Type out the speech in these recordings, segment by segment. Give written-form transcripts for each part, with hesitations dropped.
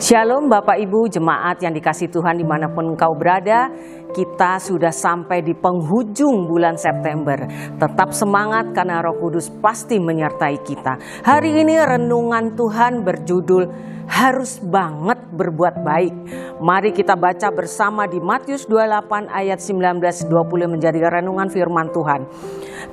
Shalom Bapak Ibu jemaat yang dikasihi Tuhan dimanapun engkau berada. Kita sudah sampai di penghujung bulan September. Tetap semangat karena Roh Kudus pasti menyertai kita. Hari ini renungan Tuhan berjudul harus banget berbuat baik. Mari kita baca bersama di Matius 28 ayat 19-20 menjadi renungan firman Tuhan.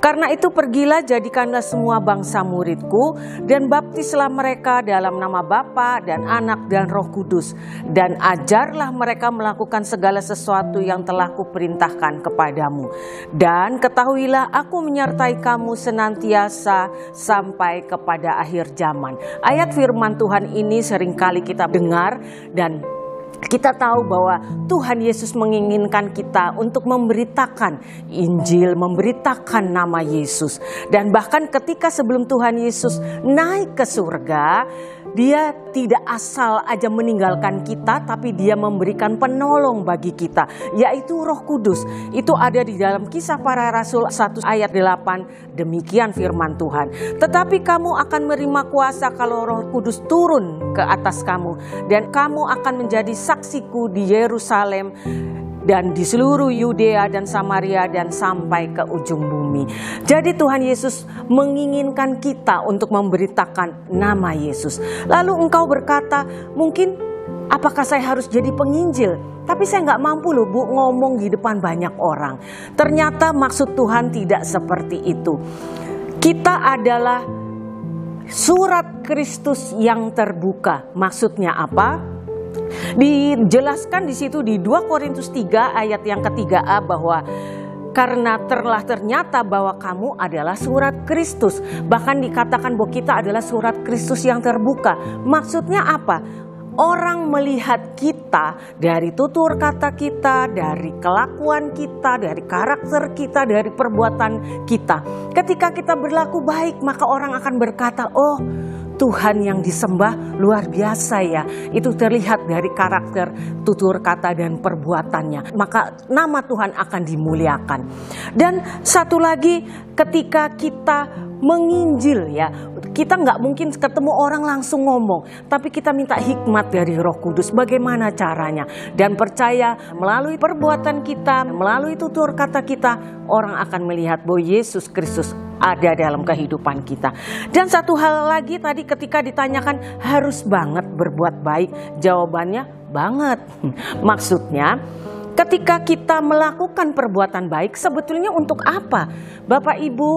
Karena itu pergilah, jadikanlah semua bangsa muridku dan baptislah mereka dalam nama Bapa dan Anak dan Roh Kudus, dan ajarlah mereka melakukan segala sesuatu yang telah kuperintahkan kepadamu. Dan ketahuilah aku menyertai kamu senantiasa sampai kepada akhir zaman. Ayat firman Tuhan ini seringkali kita dengar dan kita tahu bahwa Tuhan Yesus menginginkan kita untuk memberitakan Injil, memberitakan nama Yesus. Dan bahkan ketika sebelum Tuhan Yesus naik ke surga, Dia tidak asal aja meninggalkan kita, tapi Dia memberikan penolong bagi kita, yaitu Roh Kudus. Itu ada di dalam Kisah Para Rasul 1 ayat 8, demikian firman Tuhan. Tetapi kamu akan menerima kuasa kalau Roh Kudus turun ke atas kamu, dan kamu akan menjadi saksiku di Yerusalem dan di seluruh Yudea dan Samaria dan sampai ke ujung bumi. Jadi Tuhan Yesus menginginkan kita untuk memberitakan nama Yesus. Lalu engkau berkata, mungkin apakah saya harus jadi penginjil? Tapi saya nggak mampu loh Bu ngomong di depan banyak orang. Ternyata maksud Tuhan tidak seperti itu. Kita adalah surat Kristus yang terbuka. Maksudnya apa? Dijelaskan di situ di 2 Korintus 3 ayat yang ke-3a bahwa karena telah ternyata bahwa kamu adalah surat Kristus. Bahkan dikatakan bahwa kita adalah surat Kristus yang terbuka. Maksudnya apa? Orang melihat kita dari tutur kata kita, dari kelakuan kita, dari karakter kita, dari perbuatan kita. Ketika kita berlaku baik, maka orang akan berkata, oh, Tuhan yang disembah luar biasa ya. Itu terlihat dari karakter, tutur kata dan perbuatannya. Maka nama Tuhan akan dimuliakan. Dan satu lagi, ketika kita menginjil ya, kita nggak mungkin ketemu orang langsung ngomong, tapi kita minta hikmat dari Roh Kudus bagaimana caranya. Dan percaya melalui perbuatan kita, melalui tutur kata kita, orang akan melihat bahwa Yesus Kristus ada dalam kehidupan kita. Dan satu hal lagi tadi ketika ditanyakan harus banget berbuat baik, jawabannya banget. Maksudnya ketika kita melakukan perbuatan baik sebetulnya untuk apa? Bapak Ibu,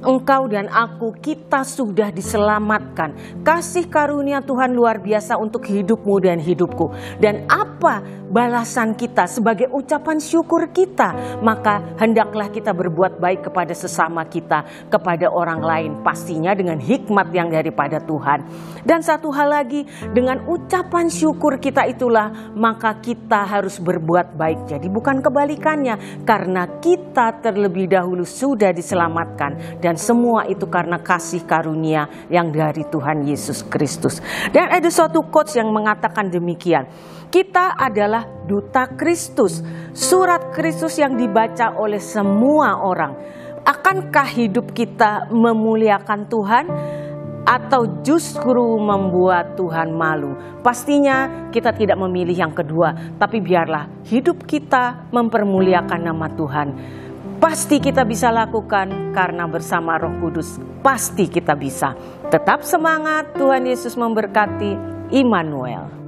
engkau dan aku, kita sudah diselamatkan. Kasih karunia Tuhan luar biasa untuk hidupmu dan hidupku. Dan apa balasan kita sebagai ucapan syukur kita? Maka hendaklah kita berbuat baik kepada sesama kita, kepada orang lain. Pastinya dengan hikmat yang daripada Tuhan. Dan satu hal lagi, dengan ucapan syukur kita itulah maka kita harus berbuat baik. Jadi bukan kebalikannya, karena kita terlebih dahulu sudah diselamatkan. Dan semua itu karena kasih karunia yang dari Tuhan Yesus Kristus. Dan ada suatu quotes yang mengatakan demikian. Kita adalah duta Kristus, surat Kristus yang dibaca oleh semua orang. Akankah hidup kita memuliakan Tuhan atau justru membuat Tuhan malu? Pastinya kita tidak memilih yang kedua, tapi biarlah hidup kita mempermuliakan nama Tuhan. Pasti kita bisa lakukan karena bersama Roh Kudus pasti kita bisa. Tetap semangat, Tuhan Yesus memberkati. Immanuel.